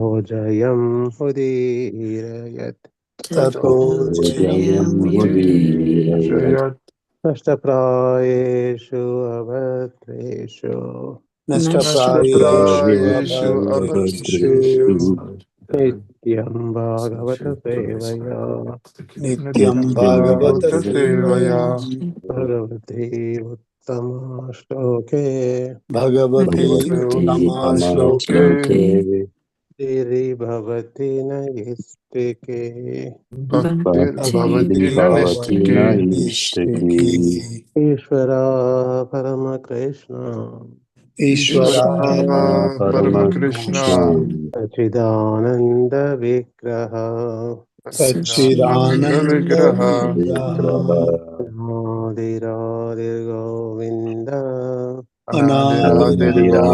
Ojayam Udirayat Tato Jayam Udirayat Nashtaprayeshu Abhatreshu Nashtaprayeshu Abhadreshu Nityam Bhagavata Sevaya Nityam Bhagavata Sevaya Bhagavati Uttama Shloke Bhagavati Uttama Shloke Diri Bhavati Nayistike Bhaktir Bhavati Nistike Nistike Ishvara Parama Krishna Ishvara Parama Krishna Sachidananda Vigraha Satchidananda Vigraha Radhiradir Govinda Anandira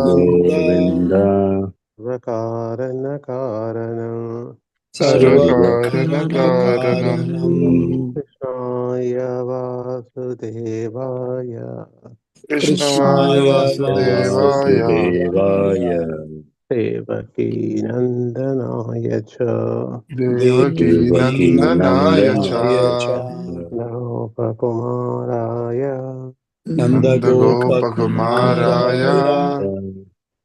Govinda Vakarana Karanam Sarvakarana Karanam Krishnaya Vasudevaya Krishnaya Vasudevaya Devaki Nandanaya Cha Devaki Nandanaya Cha Gopakumaraya Nanda Gopakumaraya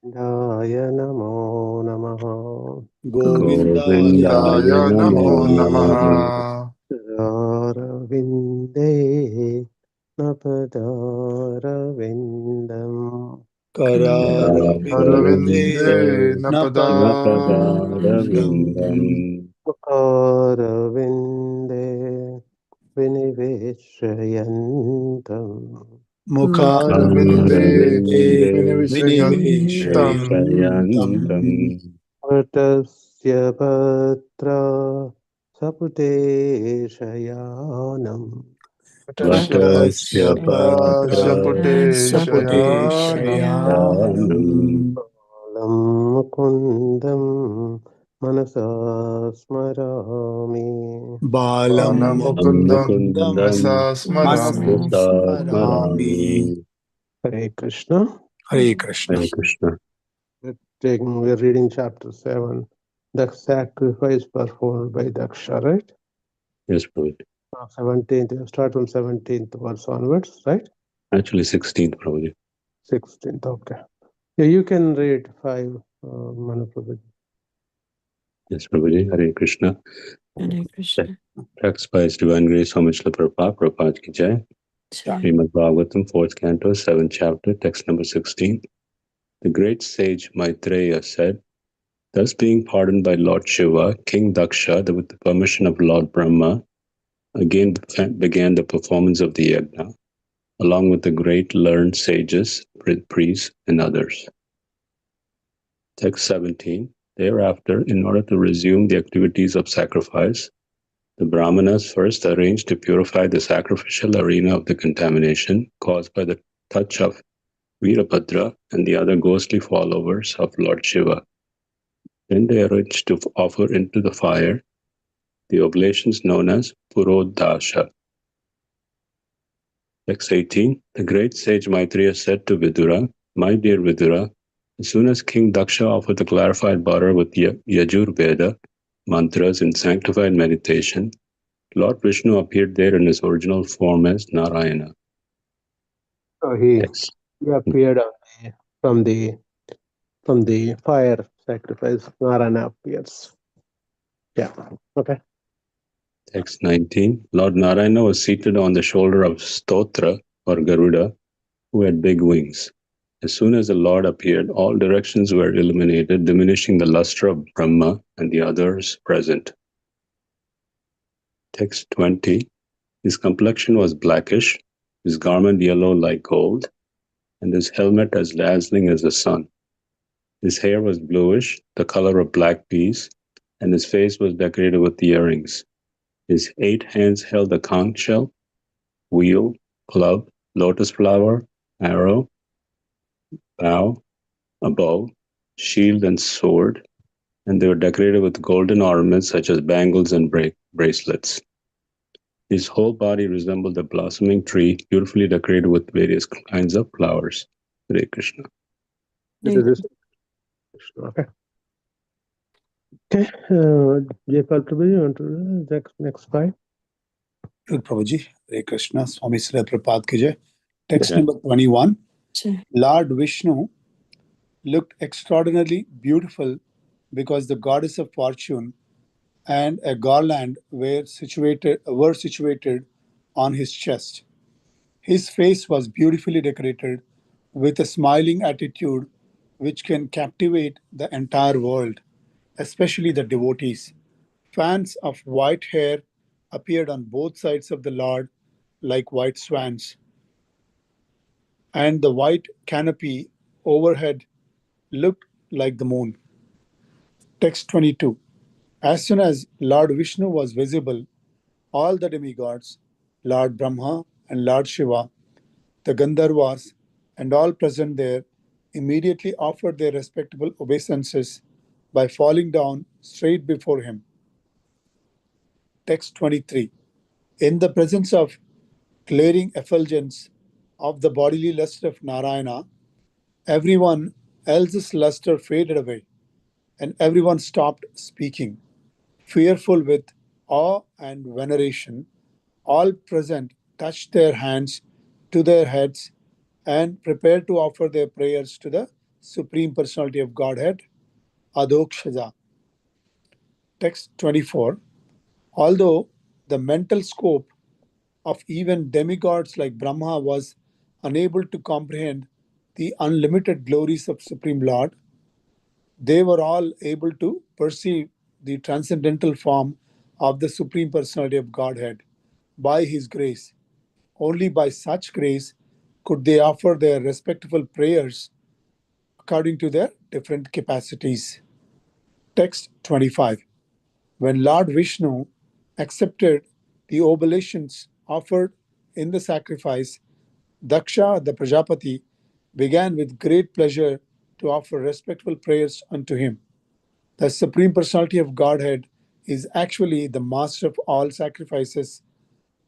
Daya Namo Namaha Govindaya Namo Namaha Karavinde Napadarvindam Karavinde Napadavindam Karavinde Viniveshayantam Mukharavinde Vinivishayantam Vartasya Patra Sapute Shayanam Vatasya Patra Sapute Shayanam Lam Mukundam Manasa Smarami Balam Mukundam Mukundam Manasa Smarami. Manasasmarami. Hare Krishna. Hare Krishna. Hare Krishna. We're reading chapter 7. The sacrifice performed by Daksha, right? Yes, Prabhuji. 17th, start from 17th verse onwards, right? Actually, 16th, Prabhuji. 16th, okay. Yeah, you can read 5, Manu Prabhuji. Yes, Prabhuji. Hare Krishna. Hare Krishna. Text by His Divine Grace, Homage to Prabhupada, Prabhupada Ki Jai. Śrīmad-Bhāgavatam, 4th Canto, 7th Chapter, text number 16. The great sage Maitreya said, thus being pardoned by Lord Shiva, King Daksha, with the permission of Lord Brahma, again began the performance of the yajna, along with the great learned sages, priests, and others. Text 17. Thereafter, in order to resume the activities of sacrifice, the Brahmanas first arranged to purify the sacrificial arena of the contamination caused by the touch of Virabhadra and the other ghostly followers of Lord Shiva. Then they arranged to offer into the fire the oblations known as Purodasha. Text 18. The great sage Maitreya said to Vidura, my dear Vidura, as soon as King Daksha offered the clarified butter with Yajurveda mantras in sanctified meditation, Lord Vishnu appeared there in his original form as Narayana. So he appeared from the fire sacrifice. Narayana appears. Yeah. Okay. Text 19. Lord Narayana was seated on the shoulder of Stotra or Garuda, who had big wings. As soon as the Lord appeared, all directions were illuminated, diminishing the luster of Brahma and the others present. Text 20. His complexion was blackish, his garment yellow like gold, and his helmet as dazzling as the sun. His hair was bluish, the color of black peas, and his face was decorated with earrings. His 8 hands held a conch shell, wheel, club, lotus flower, arrow, bow, a bow, shield, and sword, and they were decorated with golden ornaments such as bangles and bracelets. His whole body resembled a blossoming tree, beautifully decorated with various kinds of flowers. Hare Krishna. Okay. Okay, Jayapal Prabhuji, you want to next slide? Prabhuji, Hare Krishna, Swami Srila Prabhupada ki jai. Text Yeah. number 21. Sure. Lord Vishnu looked extraordinarily beautiful because the goddess of fortune and a garland were situated on his chest. His face was beautifully decorated with a smiling attitude which can captivate the entire world, especially the devotees. Fans of white hair appeared on both sides of the Lord like white swans, and the white canopy overhead looked like the moon. Text 22. As soon as Lord Vishnu was visible, all the demigods, Lord Brahma and Lord Shiva, the Gandharvas, and all present there immediately offered their respectable obeisances by falling down straight before him. Text 23. In the presence of glaring effulgence of the bodily luster of Narayana, everyone else's luster faded away, and everyone stopped speaking. Fearful with awe and veneration, all present touched their hands to their heads and prepared to offer their prayers to the Supreme Personality of Godhead, Adokshaja. Text 24. Although the mental scope of even demigods like Brahma was unable to comprehend the unlimited glories of Supreme Lord, they were all able to perceive the transcendental form of the Supreme Personality of Godhead by His grace. Only by such grace could they offer their respectful prayers according to their different capacities. Text 25. When Lord Vishnu accepted the oblations offered in the sacrifice, Daksha the Prajapati began with great pleasure to offer respectful prayers unto him. The Supreme Personality of Godhead is actually the master of all sacrifices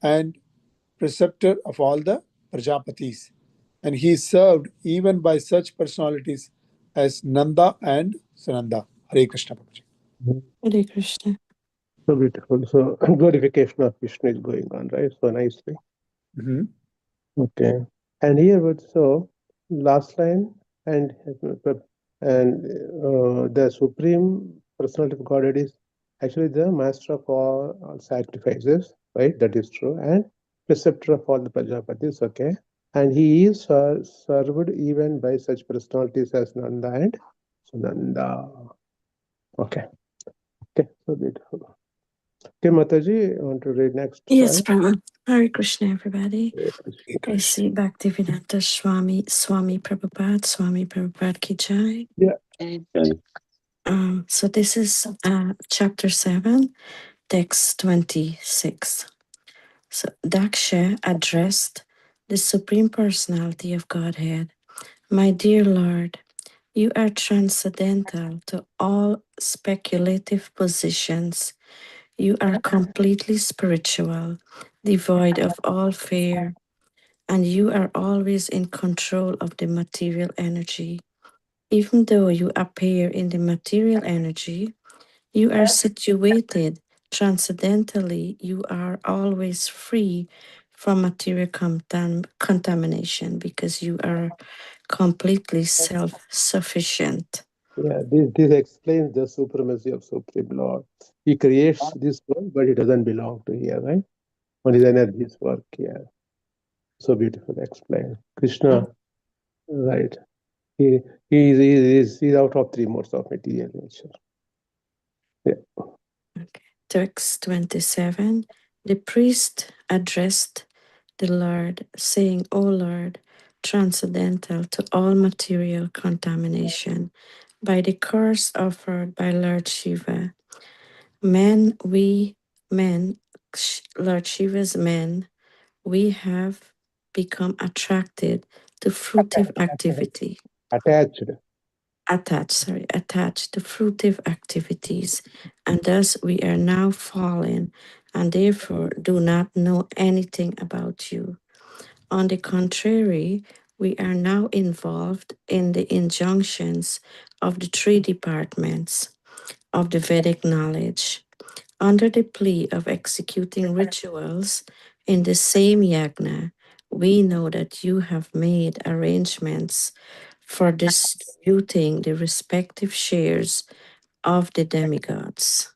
and preceptor of all the Prajapatis, and he is served even by such personalities as Nanda and Sananda. Hare Krishna Prabhuji. Hare Krishna. So beautiful. So glorification of Vishnu is going on, right? So nicely. Mhm. Okay. And here also, last line, and the Supreme Personality of Godhead is actually the master of all sacrifices, right? That is true. And preceptor of all the Prajapatis, okay? And he is served even by such personalities as Nanda and Sunanda. Okay. Okay, so beautiful. Okay, Mataji, I want to read next Yes, slide. Brahma. Hare Krishna, everybody. Hare Hare I Krishna. see Bhaktivedanta Swami Prabhupada ki jai. Yeah. So this is chapter 7, text 26. So Daksha addressed the Supreme Personality of Godhead. My dear Lord, you are transcendental to all speculative positions. You are completely spiritual, devoid of all fear, and you are always in control of the material energy. Even though you appear in the material energy, you are situated transcendentally. You are always free from material contamination because you are completely self-sufficient. Yeah, this explains the supremacy of Supreme Lord. He creates this world, but it doesn't belong to here, right? Only the energies work here. So beautiful explained. Krishna, right? He he's out of three modes of material nature. Yeah. Okay. Text 27. The priest addressed the Lord, saying, O Lord, transcendental to all material contamination, by the curse offered by Lord Shiva, Lord Shiva's men, we have become attracted to fruitive activity. Attached. Attached to fruitive activities, and thus we are now fallen and therefore do not know anything about you. On the contrary, we are now involved in the injunctions of the three departments, of the Vedic knowledge. Under the plea of executing rituals in the same yagna, we know that you have made arrangements for distributing the respective shares of the demigods.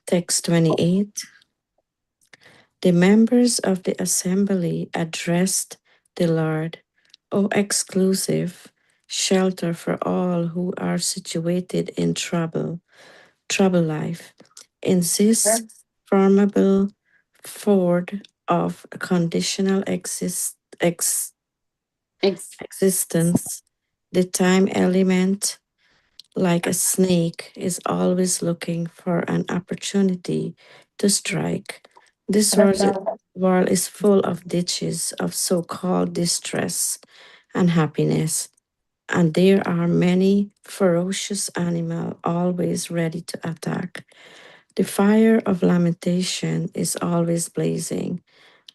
Text 28. The members of the assembly addressed the Lord, O exclusive shelter for all who are situated in trouble life. In this formidable ford of conditional existence, the time element, like a snake, is always looking for an opportunity to strike. This world is full of ditches of so called distress and happiness, and there are many ferocious animals always ready to attack. The fire of lamentation is always blazing,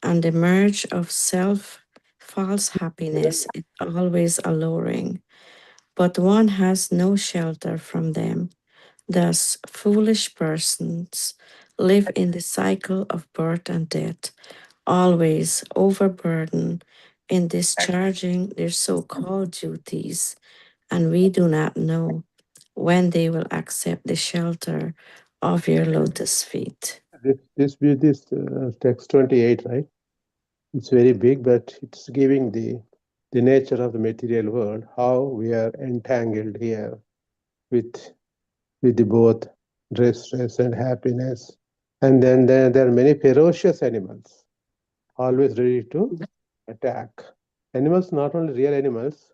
and the merge of false happiness is always alluring. But one has no shelter from them. Thus, foolish persons live in the cycle of birth and death, always overburdened in discharging their so called duties, and we do not know when they will accept the shelter of your lotus feet. This text 28, right? It's very big, but it's giving the nature of the material world, how we are entangled here with the both distress and happiness. And then there are many ferocious animals, always ready to attack. Animals, not only real animals,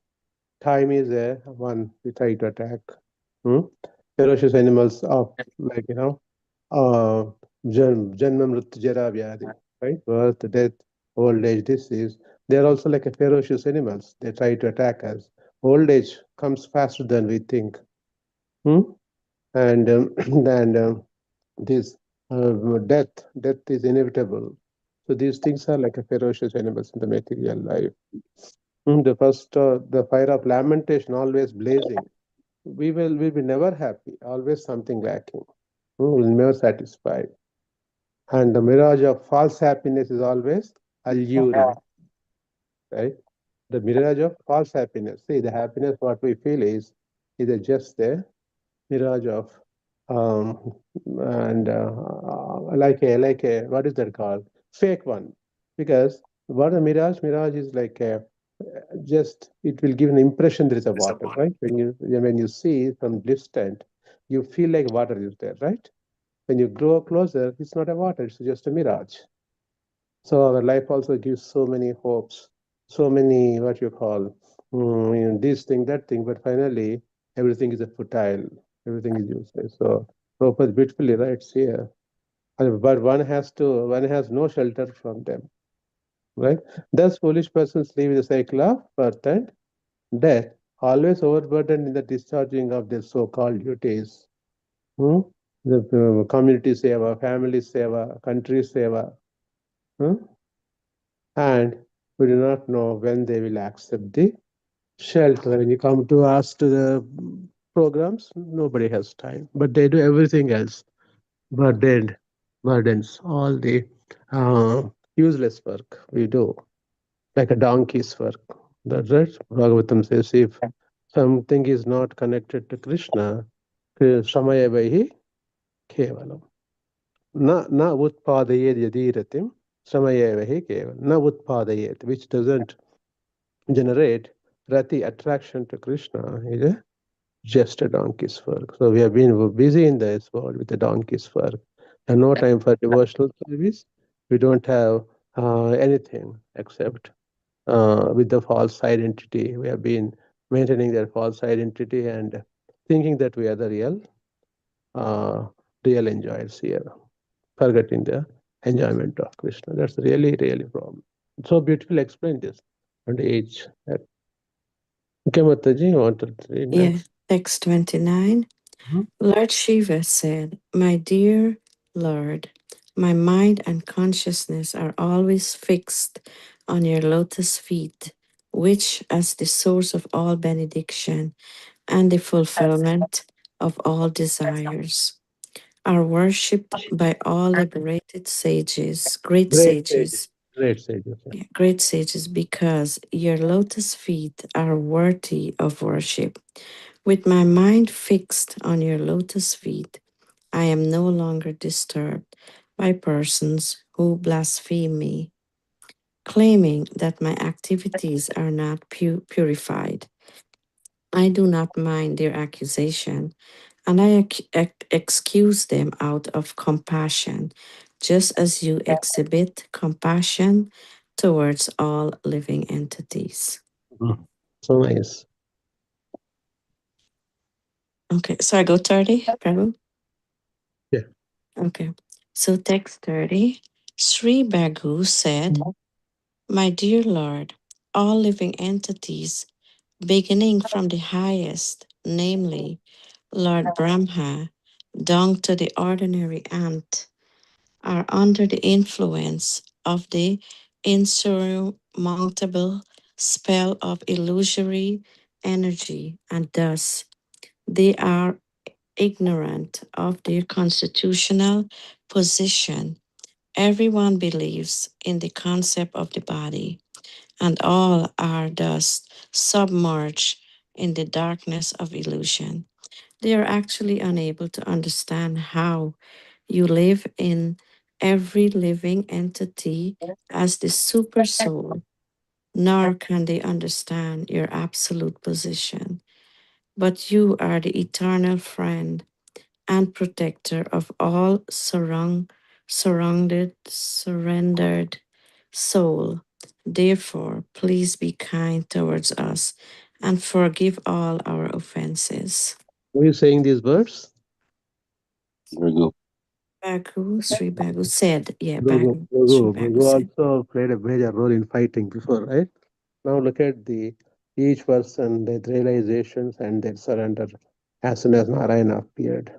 time is a one we try to attack. Ferocious animals of, like, Janma Mrityu Jara Vyadi, right? Birth, death, old age, disease. They are also like a ferocious animals. They try to attack us. Old age comes faster than we think. And this death is inevitable. So these things are like a ferocious animals in the material life. The first, the fire of lamentation always blazing. We will be never happy. Always something lacking. We'll never satisfied. And the mirage of false happiness is always alluring, right? The mirage of false happiness. See, the happiness what we feel is just a mirage of and like a what is that called? Fake one. Because what a mirage is like a just it will give an impression there is a water, right? When you see from distant, you feel like water is there, right? When you grow closer, it's not a water, it's just a mirage. So our life also gives so many hopes, so many what you call this thing, that thing, but finally everything is a futile, everything is useless. So Prabhupada beautifully writes here, but one has no shelter from them, right? Thus foolish persons live in the cycle of birth and death, always overburdened in the discharging of their so-called duties. The community seva, family seva, country seva. And we do not know when they will accept the shelter. When you come to ask to the programs, nobody has time, but they do everything else. Burdens, all the useless work we do, like a donkey's work. That's right. Bhagavatam says if something is not connected to Krishna, samaya vahi kevalam. Na utpadayed yadiratim samaya vahi kevalam. Na utpadayed, which doesn't generate rati, attraction to Krishna, is just a donkey's work. So we have been busy in this world with the donkey's work, and no time for devotional service. We don't have anything except with the false identity. We have been maintaining that false identity and thinking that we are the real enjoyers here, forgetting the enjoyment of Krishna. That's really problem. So beautifully explained this on the age. Okay, Mataji, you want to read Yeah, next? text 29. Lord Shiva said, My dear Lord, my mind and consciousness are always fixed on your lotus feet, which, as the source of all benediction and the fulfillment of all desires, are worshipped by all liberated sages, great sages, Great sages. Yeah. great sages, because your lotus feet are worthy of worship. With my mind fixed on your lotus feet, I am no longer disturbed by persons who blaspheme me, claiming that my activities are not purified. I do not mind their accusation, and I excuse them out of compassion, just as you exhibit compassion towards all living entities. So nice. Okay, so I go 30, Prabhu? Yeah. Okay, so text 30. Sri Bagu said, My dear Lord, all living entities, beginning from the highest, namely Lord Brahma, down to the ordinary ant, are under the influence of the insurmountable spell of illusory energy, and thus they are ignorant of their constitutional position. Everyone believes in the concept of the body, and all are thus submerged in the darkness of illusion. They are actually unable to understand how you live in every living entity as the super soul, nor can they understand your absolute position. But you are the eternal friend and protector of all surrendered soul. Therefore, please be kind towards us and forgive all our offenses. Were you saying these words? Virgo. Bagu, Sri Bagu said, yeah, Bhrigu, Bagu, Sri Bhrigu, Bagu Bhrigu said. also played a major role in fighting before, right? Now look at each person, their realizations and their surrender as soon as Narayana appeared.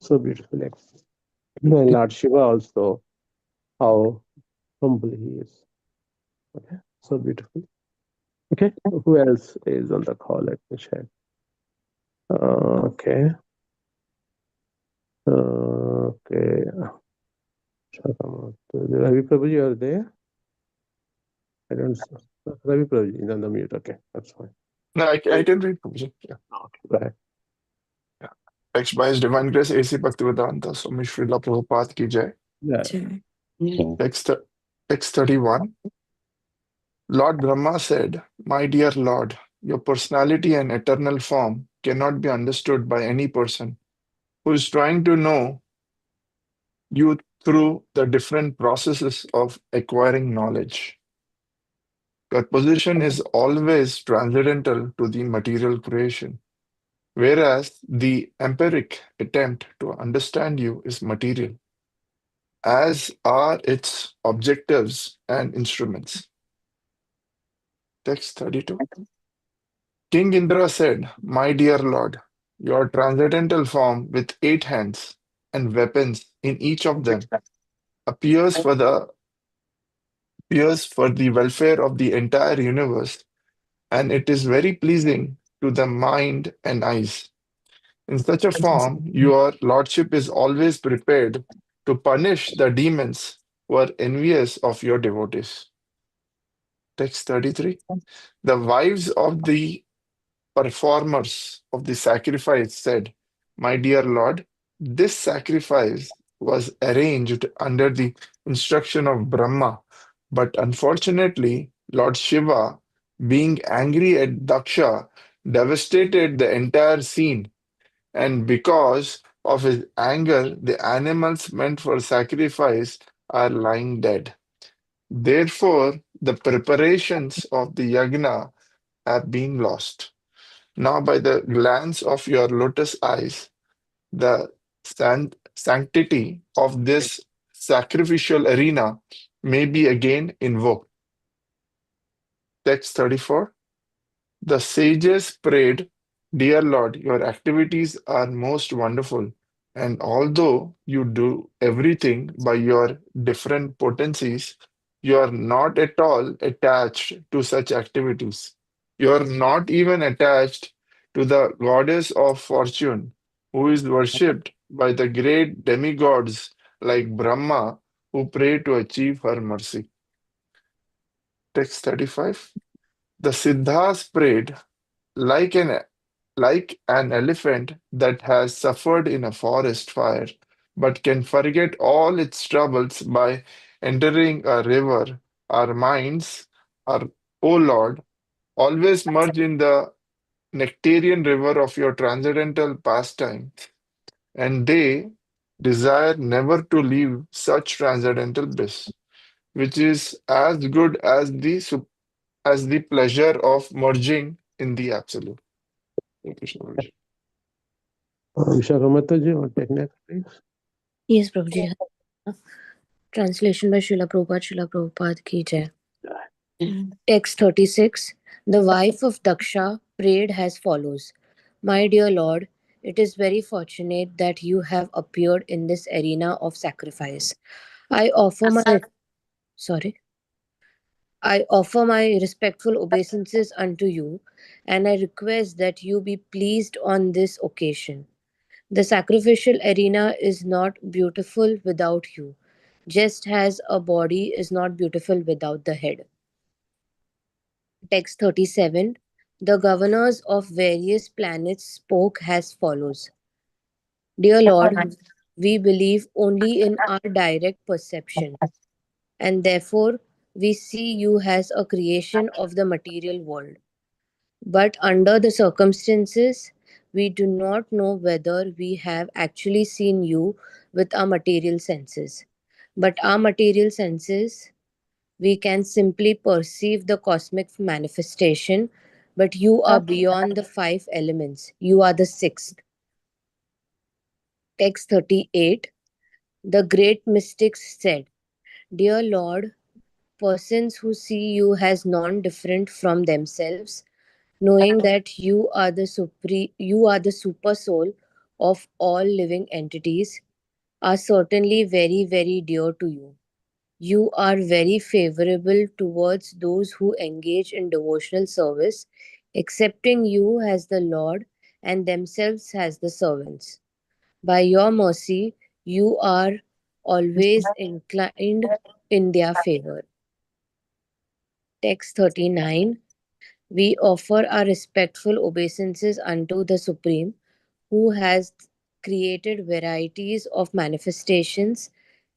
So beautifully. And Lord Shiva also, how humble he is. Okay, so beautiful. Okay, who else is on the call? Let me check. Okay. Okay. Ravi Prabhuji, you are there? I don't. Ravi Prabhuji is on the mute. Okay, that's fine. No, I can read Prabhuji. Yeah. Okay, go ahead. Text by His Divine Grace, A.C. Bhaktivedanta Swami Srila Prabhupada ki jai. Yeah. Jai. So, Text 31. Lord Brahma said, My dear Lord, your personality and eternal form cannot be understood by any person who is trying to know you through the different processes of acquiring knowledge. Your position is always transcendental to the material creation, whereas the empiric attempt to understand you is material, as are its objectives and instruments. Text 32. King Indra said, My dear Lord, your transcendental form with 8 hands and weapons in each of them appears for the welfare of the entire universe, and it is very pleasing to the mind and eyes. In such a form, your lordship is always prepared to punish the demons who are envious of your devotees. Text 33. The wives of the performers of the sacrifice said, My dear Lord, this sacrifice was arranged under the instruction of Brahma, but unfortunately, Lord Shiva, being angry at Daksha, devastated the entire scene, and because of his anger, the animals meant for sacrifice are lying dead. Therefore, the preparations of the yagna have been lost. Now, by the glance of your lotus eyes, the sanctity of this sacrificial arena may be again invoked. Text 34. The sages prayed, Dear Lord, your activities are most wonderful, and although you do everything by your different potencies, you are not at all attached to such activities. You are not even attached to the goddess of fortune, who is worshipped by the great demigods like Brahma, who pray to achieve her mercy. Text 35. The Siddhas prayed like an elephant that has suffered in a forest fire, but can forget all its troubles by entering a river. Our minds are, O Lord, always merge in the nectarian river of your transcendental pastime, and they desire never to leave such transcendental bliss, which is as good as the pleasure of merging in the absolute. Hare Krishna, Prabhuji. Vishaka Mataji, want to take next, please? Yes, Prabhuji. Translation by Srila Prabhupada ki jai. Text 36. The wife of Daksha prayed as follows. My dear Lord, it is very fortunate that you have appeared in this arena of sacrifice. I offer my respectful obeisances unto you, and I request that you be pleased on this occasion. The sacrificial arena is not beautiful without you, just as a body is not beautiful without the head. Text 37. The governors of various planets spoke as follows. Dear Lord, we believe only in our direct perception, and therefore we see you as a creation of the material world. But under the circumstances, we do not know whether we have actually seen you with our material senses. But our material senses, we can simply perceive the cosmic manifestation, but you are beyond the five elements. You are the sixth. Text 38. The great mystics said, Dear Lord, persons who see you as non-different from themselves, knowing that you are the super soul of all living entities, are certainly very, very dear to you. You are very favorable towards those who engage in devotional service, accepting you as the Lord and themselves as the servants. By your mercy, you are always inclined in their favor. Text 39. We offer our respectful obeisances unto the Supreme, who has created varieties of manifestations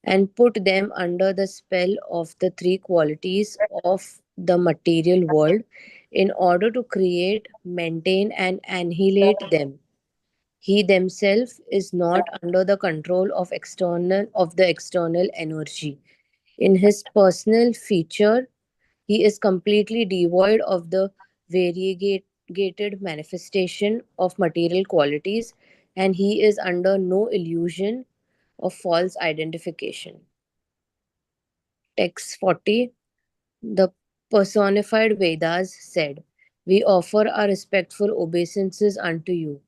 and put them under the spell of the three qualities of the material world in order to create, maintain, and annihilate them. He himself is not under the control of the external energy. In his personal feature, he is completely devoid of the variegated manifestation of material qualities, and he is under no illusion of false identification. Text 40. The personified Vedas said, We offer our respectful obeisances unto you,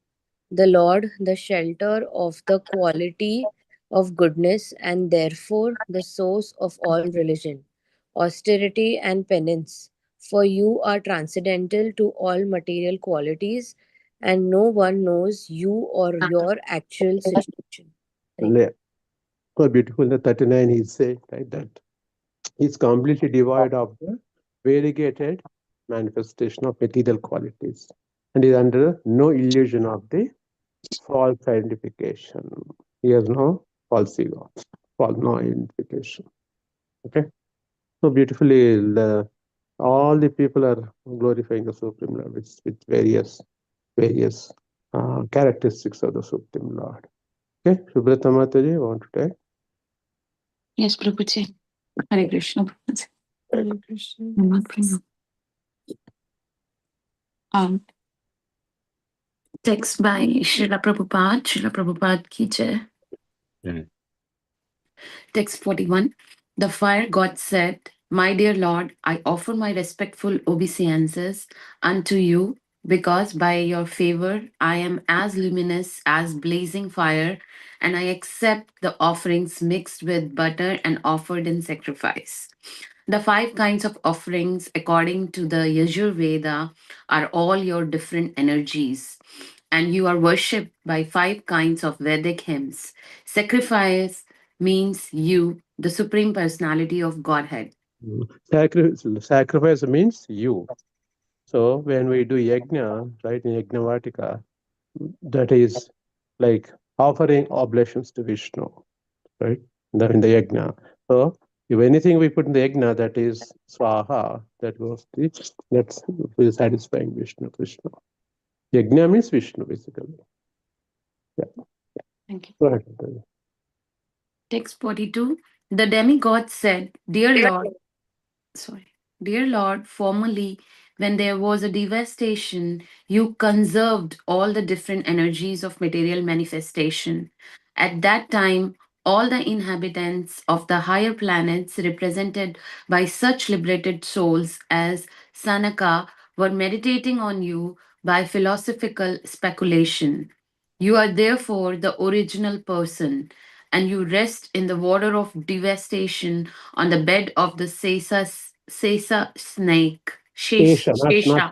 the Lord, the shelter of the quality of goodness, and therefore the source of all religion, austerity, and penance. For you are transcendental to all material qualities, and no one knows you or your actual situation. So beautiful. In the 39, he said, right, that he's completely devoid of the variegated manifestation of material qualities and is under no illusion of the false identification. He has no false ego, no identification. Okay. So beautifully, all the people are glorifying the Supreme Lord with various characteristics of the Supreme Lord. Okay, Subrata Mataji, want to take? Yes, Prabhuji. Hare Krishna. Prabhuji. Hare Krishna. Text by Srila Prabhupada ki jai. Yeah. Text 41. The fire god said, My dear Lord, I offer my respectful obeisances unto you, because by your favor I am as luminous as blazing fire, and I accept the offerings mixed with butter and offered in sacrifice. The 5 kinds of offerings, according to the Yajurveda, are all your different energies, and you are worshipped by 5 kinds of Vedic hymns. Sacrifice means you, the Supreme Personality of Godhead. Sacrifice means you. So when we do yajna, right, in Yajnavatika, that is like offering oblations to Vishnu, right? In the yajna. So if anything we put in the yajna, that is swaha, that goes to that's satisfying Vishnu, Krishna. Yajna means Vishnu, basically. Yeah. Thank you. Go ahead. Text 42. The demigod said, Dear Lord, formerly, when there was a devastation, you conserved all the different energies of material manifestation. At that time, all the inhabitants of the higher planets, represented by such liberated souls as Sanaka, were meditating on you by philosophical speculation. You are therefore the original person, and you rest in the water of devastation on the bed of the Sesa snake. Shesha, not Shesha.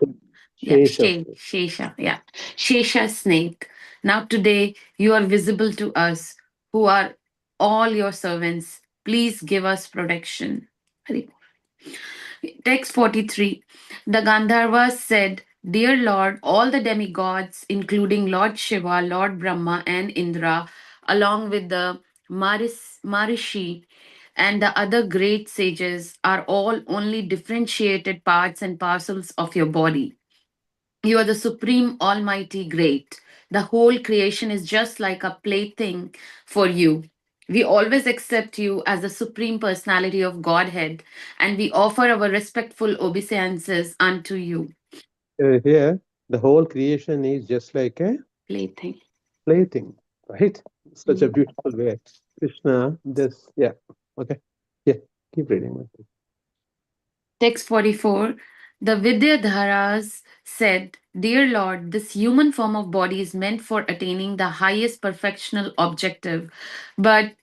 Yeah, Shesha. Shesha. Yeah. Shesha snake. Now today you are visible to us who are all your servants. Please give us protection. Hari Text 43. The Gandharvas said, Dear Lord, all the demigods, including Lord Shiva, Lord Brahma, and Indra, along with the Marishi and the other great sages, are all only differentiated parts and parcels of your body. You are the supreme, almighty, great. The whole creation is just like a plaything for you. We always accept you as the supreme personality of Godhead, and we offer our respectful obeisances unto you. Here, the whole creation is just like a Plaything. plaything, right? Such a beautiful way. Krishna, this, yeah. Okay. Yeah, keep reading. Text 44. The Vidyadharas said, Dear Lord, this human form of body is meant for attaining the highest perfectional objective, but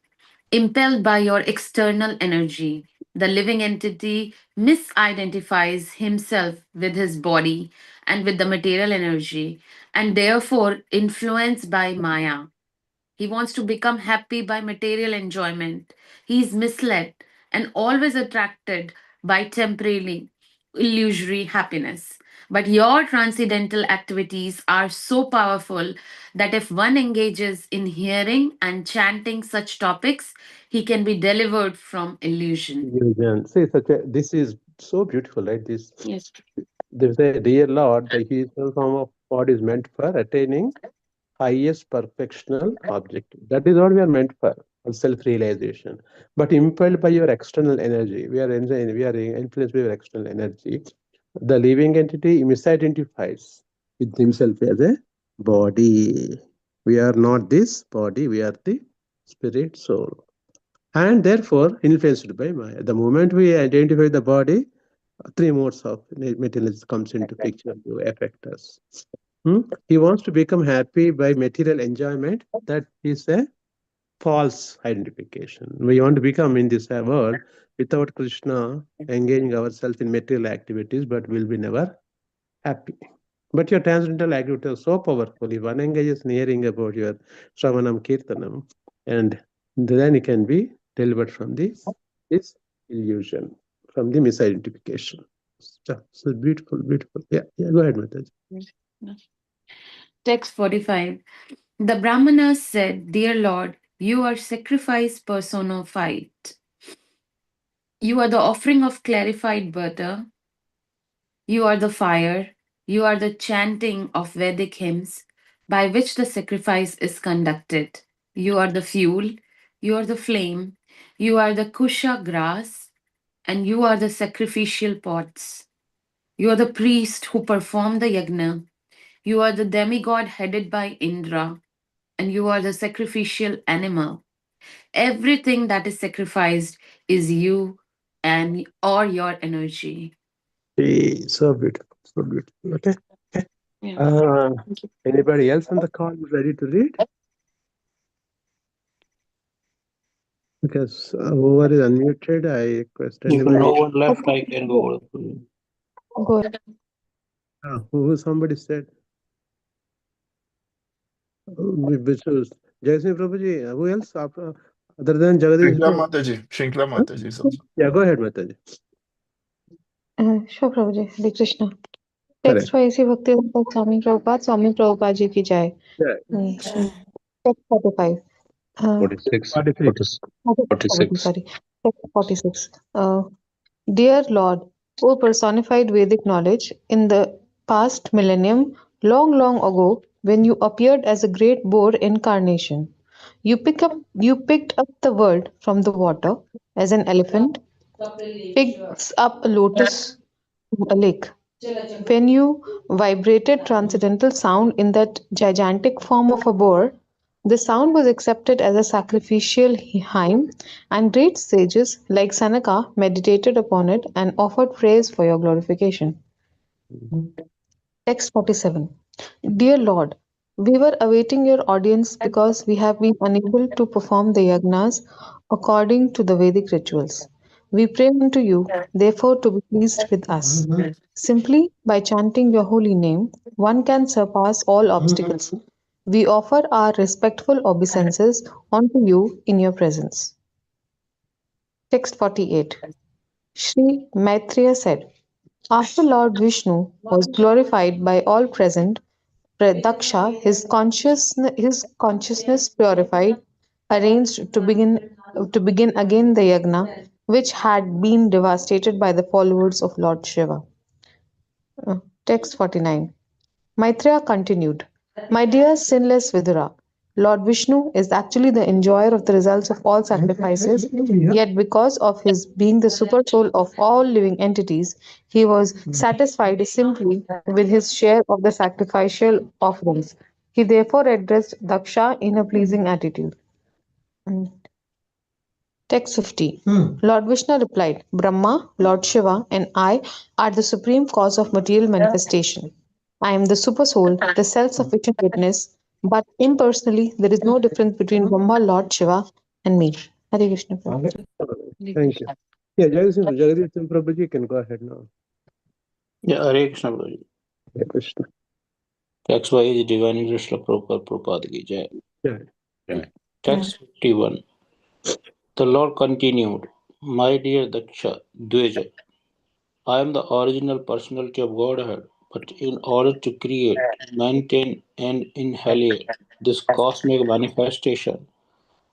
impelled by your external energy, the living entity misidentifies himself with his body and with the material energy, and therefore influenced by Maya. He wants to become happy by material enjoyment. He is misled and always attracted by temporary, illusory happiness. But your transcendental activities are so powerful that if one engages in hearing and chanting such topics, he can be delivered from illusion. Illusion. See, this is so beautiful, right? Yes. They say, dear Lord, the human form of body is meant for attaining highest perfectional objective. That is what we are meant for, self-realization. But impelled by your external energy, we are influenced by your external energy. The living entity misidentifies with himself as a body. We are not this body, we are the spirit soul. And therefore influenced by Maya. The moment we identify the body, 3 modes of materialism comes into picture to affect us. He wants to become happy by material enjoyment. That is a false identification. We want to become in this world without Krishna engaging ourselves in material activities, but will be never happy. But your transcendental activity is so powerful. If one engages in hearing about your Shravanam Kirtanam, and then it can be delivered from this illusion, from the misidentification. So beautiful, beautiful. Yeah, go ahead, Mataji. Text 45. The Brahmanas said, Dear Lord, you are sacrifice personified. You are the offering of clarified butter. You are the fire. You are the chanting of Vedic hymns by which the sacrifice is conducted. You are the fuel. You are the flame. You are the kusha grass. And you are the sacrificial pots. You are the priest who performed the yagna. You are the demigod headed by Indra. And you are the sacrificial animal. Everything that is sacrificed is you and or your energy. Hey, so beautiful, so beautiful. Okay. Okay. Yeah. Anybody else on the call is ready to read? Because whoever is unmuted, I request If anybody. no one left, I can go. Go ahead. Who somebody said? Which was Jaisingh Prabhuji. Who else? Other than Jagadish? Shrinkla Mataji is also. Yeah, go ahead, Mataji. Sure, Prabhuji. Hare Krishna. Correct. Text wise Bhakti Swami Prabhupada ji ki jai. Yeah. Text 45. 46. 46. 46. Sorry. Text 46. Dear Lord, O personified Vedic knowledge, in the past millennium, long, long ago, when you appeared as a great boar incarnation, you picked up the world from the water as an elephant picks up a lotus from a lake. When you vibrated transcendental sound in that gigantic form of a boar, the sound was accepted as a sacrificial hymn, and great sages like Sanaka meditated upon it and offered praise for your glorification. Text 47. Dear Lord, we were awaiting your audience because we have been unable to perform the yagnas according to the Vedic rituals. We pray unto you, therefore, to be pleased with us. Simply by chanting your holy name, one can surpass all obstacles. We offer our respectful obeisances unto you in your presence. Text 48. Sri Maitreya said, after Lord Vishnu was glorified by all present, Daksha, his consciousness purified, arranged to begin again the yagna, which had been devastated by the followers of Lord Shiva. Text 49. Maitreya continued, my dear sinless Vidura, Lord Vishnu is actually the enjoyer of the results of all sacrifices, yet because of his being the super soul of all living entities, he was satisfied simply with his share of the sacrificial offerings. He therefore addressed Daksha in a pleasing attitude. Text 50. Lord Vishnu replied, Brahma, Lord Shiva, and I are the supreme cause of material manifestation. I am the super soul, the self sufficient witness, but impersonally, there is no difference between Brahma, Lord Shiva, and me. Hare Krishna. Prabhupada. Thank you. Yeah, Jagadish Prabhuji can go ahead now. Yeah, Hare Krishna Prabhuji. Hare Krishna. Text wise Divine Krishna Prabhupada ki jai. Yeah. Text 51. The Lord continued, my dear Daksha Dveja, I am the original personality of Godhead, but in order to create, maintain, and inhalate this cosmic manifestation,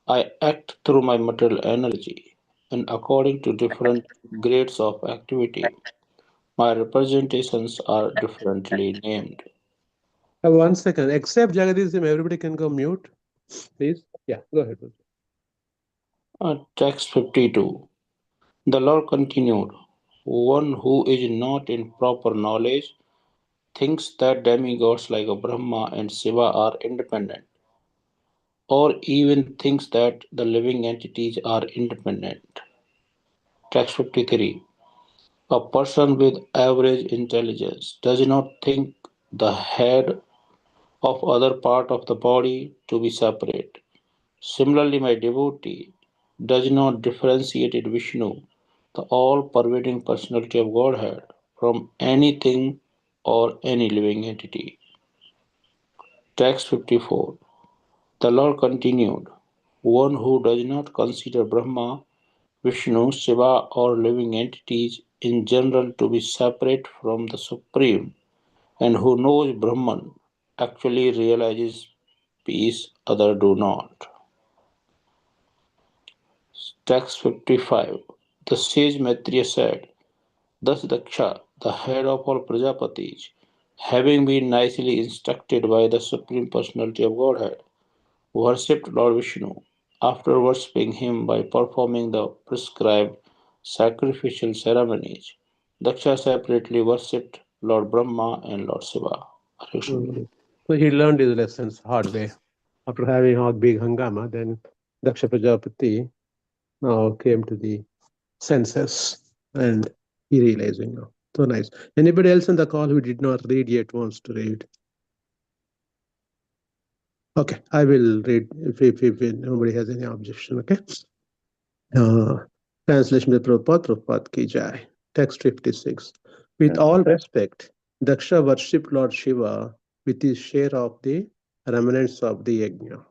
I act through my material energy, and according to different grades of activity, my representations are differently named. 1 second. Except Jagadish, everybody can go mute, please. Yeah, go ahead. Text 52. The Lord continued, one who is not in proper knowledge thinks that demigods like Brahma and Shiva are independent, or even thinks that the living entities are independent. Text 53. A person with average intelligence does not think the head of other part of the body to be separate. Similarly, my devotee does not differentiate Vishnu, the all-pervading personality of Godhead, from anything or any living entity. Text 54. The Lord continued, one who does not consider Brahma, Vishnu, Shiva, or living entities in general to be separate from the Supreme, and who knows Brahman, actually realizes peace, others do not. Text 55. The sage Maitreya said, thus Daksha, the head of all Prajapatis, having been nicely instructed by the Supreme Personality of Godhead, worshipped Lord Vishnu. After worshipping him by performing the prescribed sacrificial ceremonies, Daksha separately worshipped Lord Brahma and Lord Shiva. So he learned his lessons hard way. After having a big hangama, then Daksha Prajapati now came to the senses and he realizing now. So nice. Anybody else on the call who did not read yet wants to read? Okay, I will read if nobody has any objection. Okay. Translation by Prabhupada Ki Jai. Text 56. With all respect, Daksha worshipped Lord Shiva with his share of the remnants of the yajna.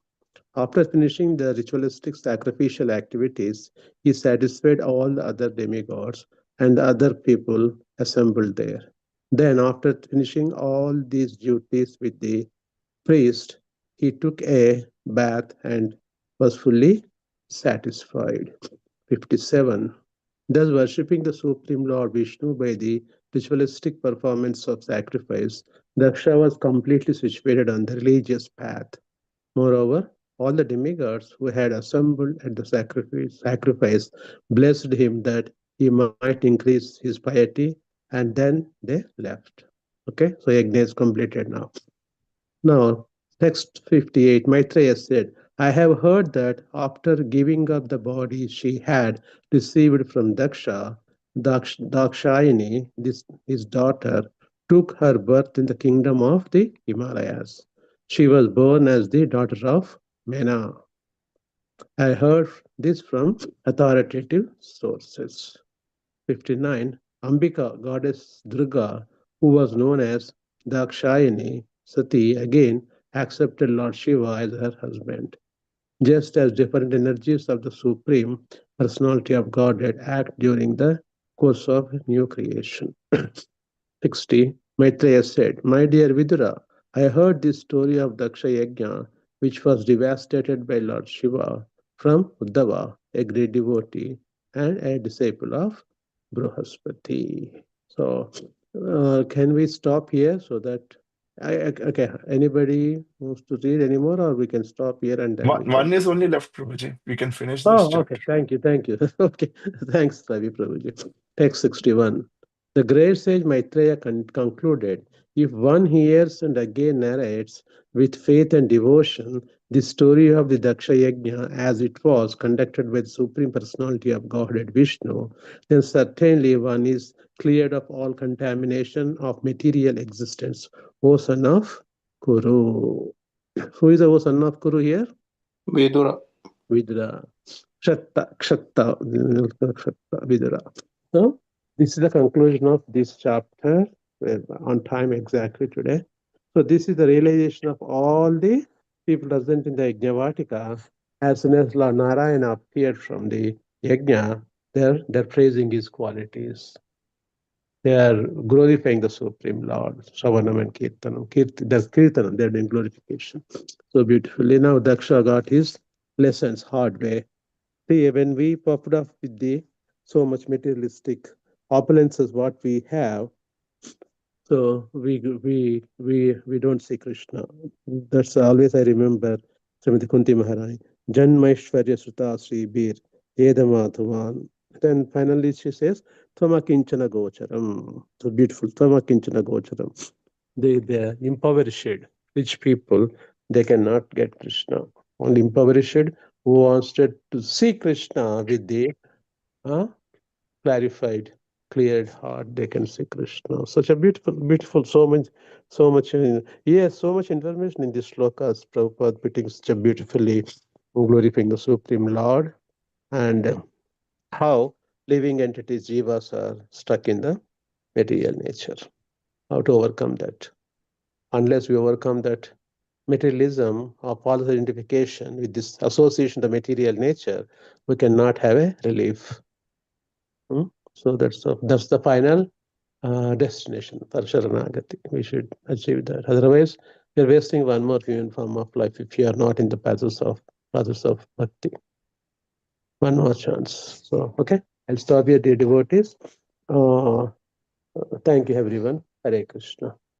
After finishing the ritualistic sacrificial activities, he satisfied all the other demigods and the other people assembled there. Then, after finishing all these duties with the priest, he took a bath and was fully satisfied. 57. Thus, worshipping the Supreme Lord Vishnu by the ritualistic performance of sacrifice, Daksha was completely situated on the religious path. Moreover, all the demigods who had assembled at the sacrifice blessed him that he might increase his piety, and then they left. Okay, so yajna is completed now. Now, text 58, Maitreya said, I have heard that after giving up the body she had received from Daksha, Dakshayani, his daughter, took her birth in the kingdom of the Himalayas. She was born as the daughter of Mena. I heard this from authoritative sources. 59. Ambika, goddess Durga, who was known as Dakshayani, Sati, again accepted Lord Shiva as her husband. Just as different energies of the Supreme Personality of Godhead act during the course of new creation. 60. Maitreya said, My dear Vidura, I heard this story of Daksha Yajna, which was devastated by Lord Shiva, from Uddhava, a great devotee and a disciple of Brihaspati. So, can we stop here so that okay, anybody wants to read anymore, or we can stop here and then we can. One is only left, Prabhuji. We can finish this Oh, chapter. okay. Thank you. Okay. Thanks, Ravi Prabhuji. Text 61. The great sage Maitreya concluded, if one hears and again narrates with faith and devotion the story of the Daksha Yajna as it was conducted by the Supreme Personality of Godhead Vishnu, then certainly one is cleared of all contamination of material existence. O son of Kuru. Who is the O son of Kuru here? Vedura. Vidura. Kshatta, Vidura. So, this is the conclusion of this chapter, on time exactly today. So, this is the realization of all the people present in the Yajnavatika. As soon as Lord Narayana appeared from the Yajna, they're praising his qualities. They are glorifying the Supreme Lord, Shravanam and Kirtanam. There's Kirtanam, they're doing glorification. So beautifully. Now Daksha got his lessons hard way. See, when we puffed up with the so much materialistic opulences what we have, so we don't see Krishna. That's always I remember Srimati Kunti Maharani. Janmaishwarya Sruta Sri Bir Edamadhuvan. Then finally she says, Tvama Kinchana Gocharam. So beautiful. Tvama Kinchana Gocharam. The impoverished, rich people, they cannot get Krishna. Only impoverished who wants to see Krishna with the clarified, cleared heart, they can see Krishna. Such a beautiful, so much, so much information in this slokas. Prabhupada putting such a beautifully glorifying the Supreme Lord and how living entities, jivas, are stuck in the material nature. How to overcome that? Unless we overcome that materialism or false identification with this association of the material nature, we cannot have a relief. So that's the final destination for Sharanagati. We should achieve that. Otherwise, you're wasting one more human form of life if you are not in the paths of bhakti. One more chance. So, okay, I'll stop here, dear devotees. Thank you, everyone. Hare Krishna.